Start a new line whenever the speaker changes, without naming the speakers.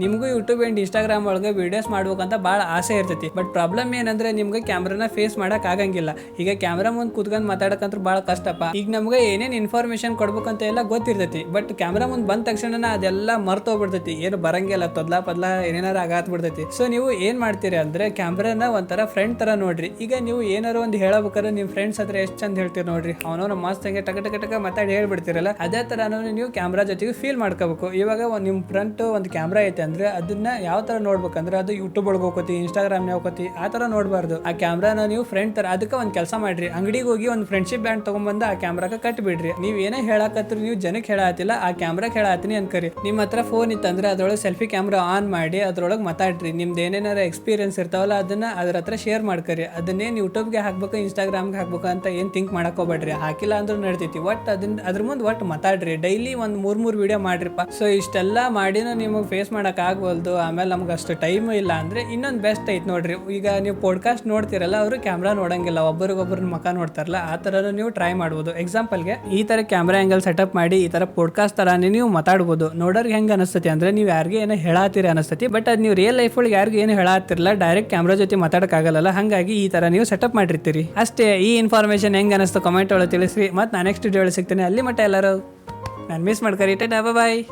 ನಿಮಗೂ YouTube and Instagram ಒಳಗೆ videos ಮಾಡ್ಬೇಕಂತ ಭಾಳ ಆಸೆ ಇರ್ತೈತಿ. ಬಟ್ ಪ್ರಾಬ್ಲಮ್ ಏನಂದ್ರೆ ನಿಮ್ಗೆ ಕ್ಯಾಮ್ರಾನ ಫೇಸ್ ಮಾಡಕ್ ಆಗಂಗಿಲ್ಲ. ಈಗ ಕ್ಯಾಮ್ರಾ ಮುಂದೆ ಕೂತ್ಕೊಂಡು ಮಾತಾಡಕಂತ ಭಾಳ ಕಷ್ಟಪ್ಪ. ಈಗ ನಮ್ಗೆ ಏನೇನ್ ಇನ್ಫಾರ್ಮೇಶನ್ ಕೊಡ್ಬೇಕಂತ ಎಲ್ಲ ಗೊತ್ತಿರ್ತೈತಿ. ಬಟ್ ಕ್ಯಾಮ್ರಾ ಮುಂದೆ ಬಂದ ತಕ್ಷಣ ಅದೆಲ್ಲ ಮರ್ತೋಗ್ಬಿಡ್ತೈತಿ. ಏನು ಬರಂಗಿಲ್ಲ, ತೊದ್ಲಾ ಪದ್ಲಾ ಏನೇನಾರ ಆಗಾತ್ ಬಿಡ್ತೈತಿ. ಸೊ ನೀವು ಏನ್ ಮಾಡ್ತೀರಿ ಅಂದ್ರೆ ಕ್ಯಾಮ್ರಾನ ಒಂಥರ ಫ್ರೆಂಡ್ ತರ ನೋಡ್ರಿ. ಈಗ ನೀವು ಏನಾರು ಒಂದು ಹೇಳಬೇಕಾದ್ರೆ ನಿಮ್ ಫ್ರೆಂಡ್ಸ್ ಹತ್ರ ಎಷ್ಟು ಚಂದ ಹೇಳ್ತೀರಿ ನೋಡ್ರಿ. ಅವನವ್ನ ಮಸ್ತ್ ಹಂಗೆ ಟಕ ಟಕ ಟಕ ಮಾತಾಡಿ ಹೇಳ್ಬಿಡ್ತಿರಲ್ಲ, ಅದೇ ತರ ನೀವು ಕ್ಯಾಮ್ರಾ ಜೊತೆಗೆ ಫೀಲ್ ಮಾಡ್ಕೋಬೇಕು. ಇವಾಗ ನಿಮ್ ಫ್ರಂಟ್ ಒಂದು ಕ್ಯಾಮ್ರಾ ಐತೆ ಅಂದ್ರೆ ಅದನ್ನ ಯಾವ ತರ ನೋಡ್ಬೇಕಂದ್ರೆ ಅದು ಯೂಟ್ಯೂಬ್ ಒಳಗೆ ಹೋಗೋತಿ, ಇನ್ಸ್ಟಾಗ್ರಾಮ್ ಹೋಗೋತಿ, ಆ ತರ ನೋಡ್ಬಾರ್ದು. ಆ ಕ್ಯಾಮ್ರಾನ ನೀವು ಫ್ರೆಂಡ್ ತರ ಅದಕ್ಕೆ ಒಂದ್ ಕೆಲಸ ಮಾಡ್ರಿ, ಅಂಗಡಿಗೆ ಹೋಗಿ ಒಂದು ಫ್ರೆಂಡ್ಶಿಪ್ ಬ್ಯಾಂಡ್ ತಗೊಂಡ್ಬಂದು ಆ ಕ್ಯಾಮ್ರಾಗ ಕಟ್ ಬಿಡ್ರಿ. ನೀವ್ ಏನೇ ಹೇಳಕತ್ರಿ ನೀವು ಜನಕ್ಕೆ ಹೇಳತ್ತಿಲ್ಲ, ಆ ಕ್ಯಾಮ್ರಾಗ ಹೇಳತ್ತೀನಿ ಅನ್ಕರಿ. ನಿಮ್ಮ ಹತ್ರ ಫೋನ್ ಇತ್ತಂದ್ರೆ ಅದ್ರೊಳಗೆ ಸೆಲ್ಫಿ ಕ್ಯಾಮ್ರಾ ಆನ್ ಮಾಡಿ ಅದ್ರೊಳಗೆ ಮಾತಾಡ್ರಿ. ನಿಮ್ದು ಏನೇನಾರ ಎಕ್ಸ್ಪೀರಿಯನ್ಸ್ ಇರ್ತಾವಲ್ಲ ಅದನ್ನ ಅದ್ರ ಹತ್ರ ಶೇರ್ ಮಾಡ್ಕರಿ. ಅದನ್ನೇನು ಯೂಟ್ಯೂಬ್ಗೆ ಹಾಕ್ಬೇಕು, ಇನ್ಸ್ಟಾಗ್ರಾಮ್ಗೆ ಹಾಕ್ಬೇಕು ಅಂತ ಏನ್ ಥಿಂಕ್ ಮಾಡಕ್ ಹೋಗ್ಬೇಡ್ರಿ. ಹಾಕಿಲ್ಲ ಅಂದ್ರೂ ನಡ್ತೈತಿ. ಒಟ್ಟು ಅದ್ರ ಮುಂದೆ ಒಟ್ಟು ಮಾತಾಡ್ರಿ. ಡೈಲಿ ಒಂದು ಮೂರ್ ವಿಡಿಯೋ ಮಾಡ್ರಿಪ್ಪ. ಸೊ ಇಷ್ಟೆಲ್ಲ ಮಾಡಿನ ನಿಮಗೆ ಫೇಸ್ ಮಾಡಕ್ ಆಗ್ವಲ್ದು, ಆಮೇಲೆ ನಮ್ಗೆ ಅಷ್ಟು ಟೈಮ್ ಇಲ್ಲ ಅಂದ್ರೆ ಇನ್ನೊಂದು ಬೆಸ್ಟ್ ಐತ್ ನೋಡ್ರಿ. ಈಗ ನೀವು ಪಾಡ್ಕಾಸ್ಟ್ ನೋಡ್ತಿರಲ್ಲ, ಅವರು ಕ್ಯಾಮ್ರಾ ನೋಡಂಗಿಲ್ಲ, ಒಬ್ಬರಿಗೊಬ್ಬರ ಮುಖ ನೋಡ್ತಾರಲ್ಲ, ಆ ತರ ನೀವು ಟ್ರೈ ಮಾಡ್ಬೋದು. ಎಕ್ಸಾಂಪಲ್ಗೆ ಈ ತರ ಕ್ಯಾಮ್ರಾ ಆಂಗಲ್ ಸೆಟಪ್ ಮಾಡಿ ಈ ತರ ಪಾಡ್ಕಾಸ್ಟ್ ತರ ನೀವು ಮಾತಾಡ್ಬೋದು. ನೋಡೋರ್ಗೆ ಹೆಂಗ್ ಅನಿಸ್ತತಿ ಅಂದ್ರೆ ನೀವು ಯಾರಿಗೆ ಏನೋ ಹೇಳಾತಿರಿ ಅನಿಸ್ತತಿ. ಬಟ್ ಅದ್ ನೀವು ರಿಯಲ್ ಲೈಫ್ ಒಳಗೆ ಯಾರಿಗೆ ಏನು ಹೇಳಾತಿರಲ್ಲ, ಡೈರೆಕ್ಟ್ ಕ್ಯಾಮ್ರಾ ಜೊತೆ ಮಾತಾಡಕ್ ಆಗಲ್ಲ. ಹಂಗಾಗಿ ಈ ತರ ನೀವು ಸೆಟಪ್ ಮಾಡಿರ್ತೀರಿ ಅಷ್ಟೇ. ಈ ಇನ್ಫಾರ್ಮೇಶನ್ ಹೆಂಗ್ ಅನಿಸ್ತು ಕಮೆಂಟ್ ಒಳಗೆ ತಿಳಿಸ್ರಿ. ಮತ್ತೆ ನಾನು ನೆಕ್ಸ್ಟ್ ವಿಡಿಯೋ ಸಿಗ್ತೇನೆ. ಅಲ್ಲಿ ಮಟ್ಟ ಎಲ್ಲರೂ ನಾನು ಮಿಸ್ ಮಾಡ್ಕರಿ. ಟಾಟಾ, ಬಾಯ್.